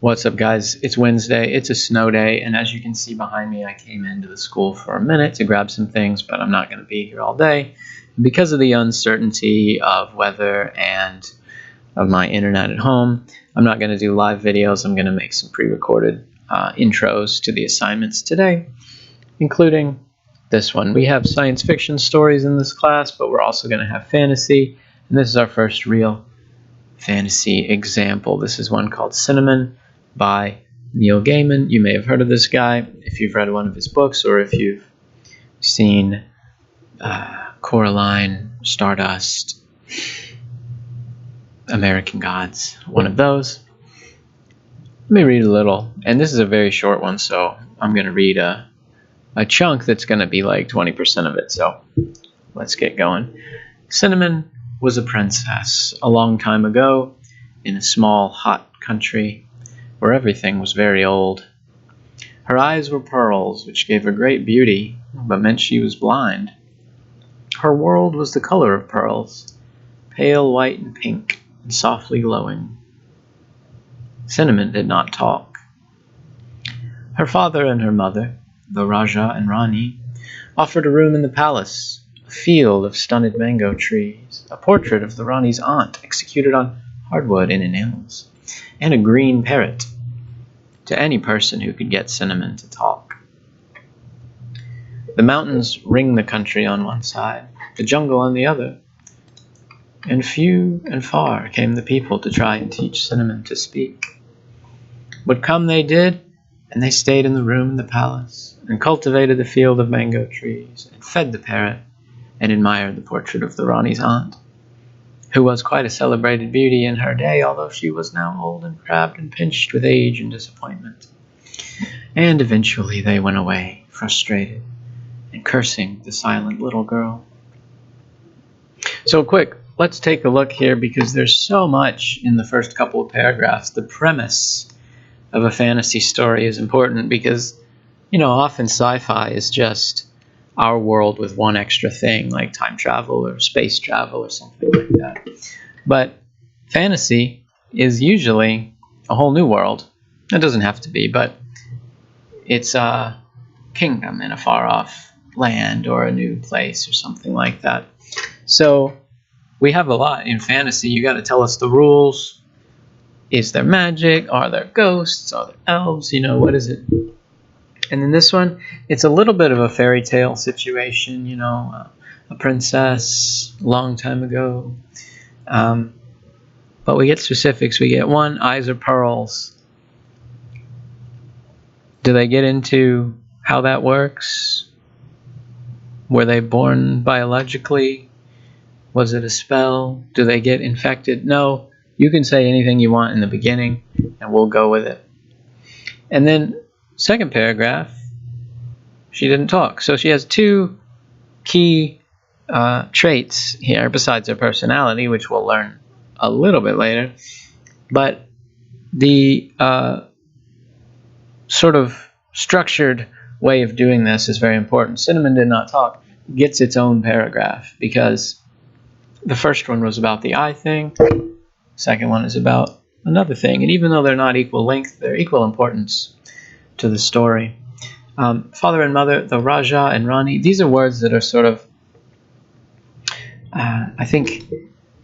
What's up, guys? It's Wednesday. It's a snow day, and as you can see behind me, I came into the school for a minute to grab some things, but I'm not going to be here all day. Because of the uncertainty of weather and of my internet at home, I'm not going to do live videos. I'm going to make some pre-recorded intros to the assignments today, including this one. We have science fiction stories in this class, but we're also going to have fantasy, and this is our first real fantasy example. This is one called Cinnamon by Neil Gaiman. You may have heard of this guy if you've read one of his books, or if you've seen Coraline, Stardust, American Gods, one of those. Let me read a little, and this is a very short one, so I'm going to read a chunk that's going to be like 20% of it, so let's get going. Cinnamon was a princess a long time ago in a small, hot country where everything was very old. Her eyes were pearls, which gave her great beauty, but meant she was blind. Her world was the color of pearls, pale white and pink, and softly glowing. Cinnamon did not talk. Her father and her mother, the Raja and Rani, offered a room in the palace, a field of stunted mango trees, a portrait of the Rani's aunt executed on hardwood and enamels, and a green parrot to any person who could get Cinnamon to talk. The mountains ring the country on one side, the jungle on the other, and few and far came the people to try and teach Cinnamon to speak. But come they did, and they stayed in the room in the palace, and cultivated the field of mango trees, and fed the parrot, and admired the portrait of the Rani's aunt, who was quite a celebrated beauty in her day, although she was now old and crabbed and pinched with age and disappointment. And eventually they went away, frustrated, and cursing the silent little girl. So quick, let's take a look here, because there's so much in the first couple of paragraphs. The premise of a fantasy story is important because, often sci-fi is just our world with one extra thing, like time travel or space travel or something like that. But fantasy is usually a whole new world. It doesn't have to be, but it's a kingdom in a far-off land or a new place or something like that. So we have a lot in fantasy. You got to tell us the rules. Is there magic? Are there ghosts? Are there elves? What is it? And in this one, it's a little bit of a fairy tale situation, a princess a long time ago. But we get specifics. We get one, eyes are pearls. Do they get into how that works? Were they born biologically? Was it a spell? Do they get infected? No. You can say anything you want in the beginning, and we'll go with it. And then, second paragraph, she didn't talk. So she has two key traits here, besides her personality, which we'll learn a little bit later. But the sort of structured way of doing this is very important. Cinnamon did not talk gets its own paragraph, because the first one was about the eye thing. Second one is about another thing. And even though they're not equal length, they're equal importance to the story. Father and mother, the Raja and Rani, these are words that are sort of, I think,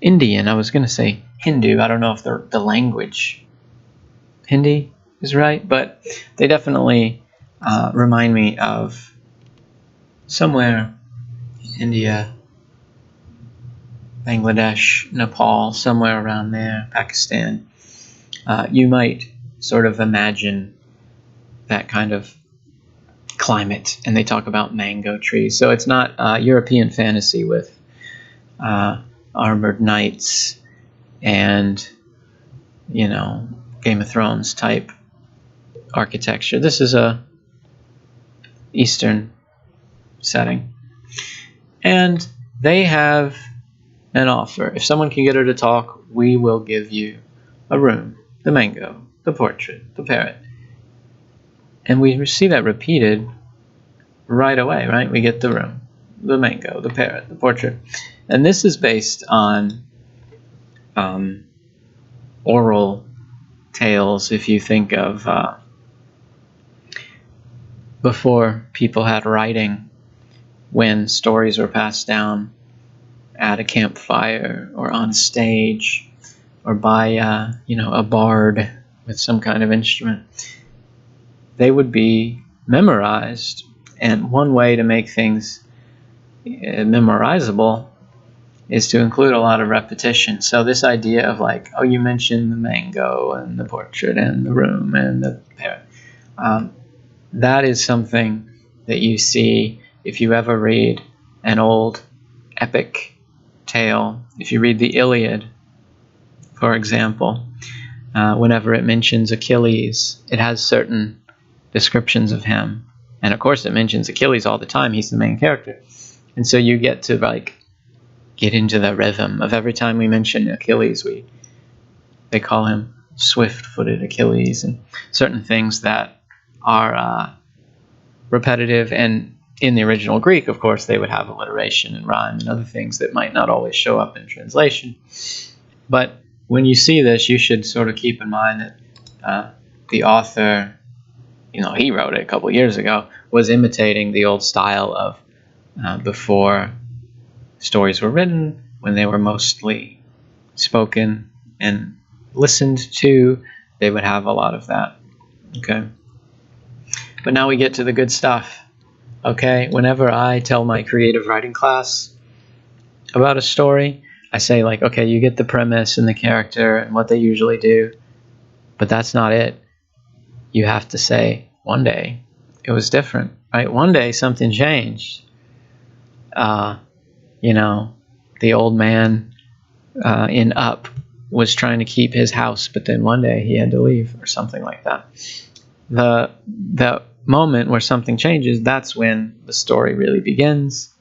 Indian. I was going to say Hindu. I don't know if the language Hindi is right, but they definitely remind me of somewhere in India, Bangladesh, Nepal, somewhere around there, Pakistan. You might sort of imagine that kind of climate, and they talk about mango trees. So it's not European fantasy with armored knights and, Game of Thrones type architecture. This is a Eastern setting. And they have an offer. If someone can get her to talk, we will give you a room, the mango, the portrait, the parrot. And we see that repeated right away, right? We get the room, the mango, the parrot, the portrait. And this is based on oral tales, if you think of before people had writing, when stories were passed down at a campfire or on stage or by a bard with some kind of instrument, they would be memorized. And one way to make things memorizable is to include a lot of repetition. So this idea of like, oh, you mentioned the mango and the portrait and the room and the parrot, that is something that you see if you ever read an old epic tale. If you read the Iliad, for example, whenever it mentions Achilles, it has certain descriptions of him. And of course it mentions Achilles all the time. He's the main character. And so you get to like get into the rhythm of every time we mention Achilles, they call him swift-footed Achilles, and certain things that are repetitive. And in the original Greek, of course, they would have alliteration and rhyme and other things that might not always show up in translation. But when you see this, you should sort of keep in mind that the author, he wrote it a couple years ago, was imitating the old style of before stories were written, when they were mostly spoken and listened to. They would have a lot of that. Okay. But now we get to the good stuff. Okay. Whenever I tell my creative writing class about a story, I say like, okay, you get the premise and the character and what they usually do, but that's not it. You have to say, one day it was different, right? One day something changed. The old man in Up was trying to keep his house, but then one day he had to leave, or something like that. The moment where something changes, that's when the story really begins,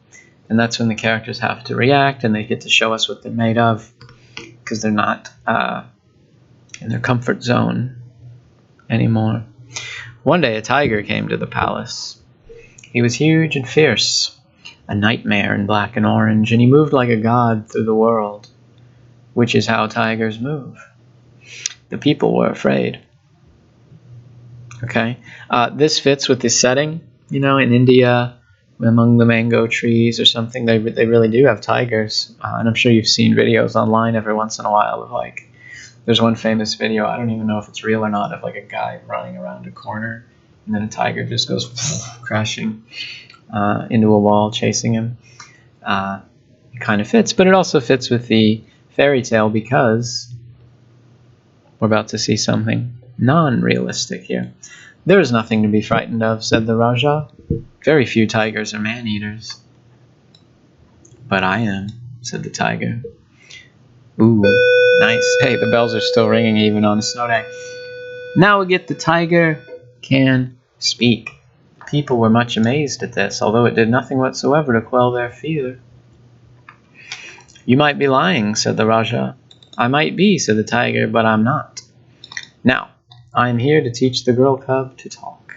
and that's when the characters have to react, and they get to show us what they're made of, because they're not in their comfort zone anymore. One day a tiger came to the palace. He was huge and fierce, a nightmare in black and orange, and he moved like a god through the world, which is how tigers move. The people were afraid. Okay, this fits with the setting. In India, among the mango trees or something, they really do have tigers, and I'm sure you've seen videos online every once in a while of like, there's one famous video, I don't even know if it's real or not, of like a guy running around a corner, and then a tiger just goes crashing into a wall, chasing him. It kind of fits, but it also fits with the fairy tale because we're about to see something non-realistic here. There is nothing to be frightened of, said the Raja. Very few tigers are man-eaters. But I am, said the tiger. Ooh, nice. Hey, the bells are still ringing even on a snow day. Now we get the tiger can speak. People were much amazed at this, although it did nothing whatsoever to quell their fear. You might be lying, said the Raja. I might be, said the tiger, but I'm not. Now, I am here to teach the girl cub to talk.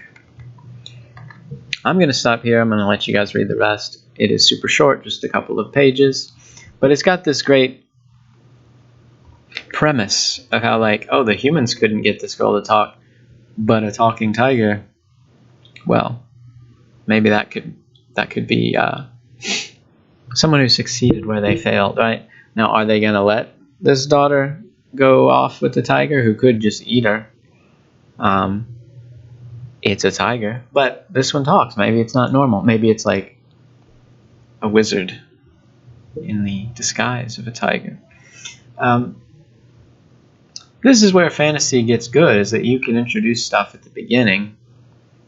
I'm going to stop here. I'm going to let you guys read the rest. It is super short, just a couple of pages, but it's got this great premise of how like, oh, the humans couldn't get this girl to talk, but a talking tiger, well, maybe that could be someone who succeeded where they failed, right? Now, are they going to let this daughter go off with the tiger who could just eat her? It's a tiger, but this one talks. Maybe it's not normal. Maybe it's like a wizard in the disguise of a tiger. This is where fantasy gets good, is that you can introduce stuff at the beginning.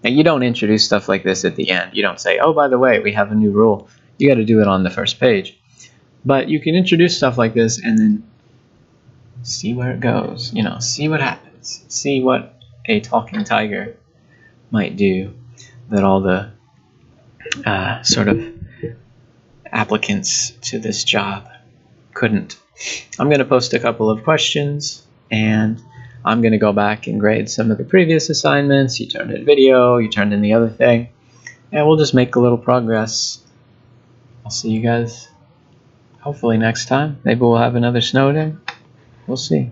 And you don't introduce stuff like this at the end. You don't say, oh, by the way, we have a new rule. You got to do it on the first page. But you can introduce stuff like this and then see where it goes. See what happens. See what a talking tiger might do that all the sort of applicants to this job couldn't. I'm going to post a couple of questions, and I'm going to go back and grade some of the previous assignments. You turned in video, you turned in the other thing, and we'll just make a little progress. I'll see you guys hopefully next time. Maybe we'll have another snow day. We'll see.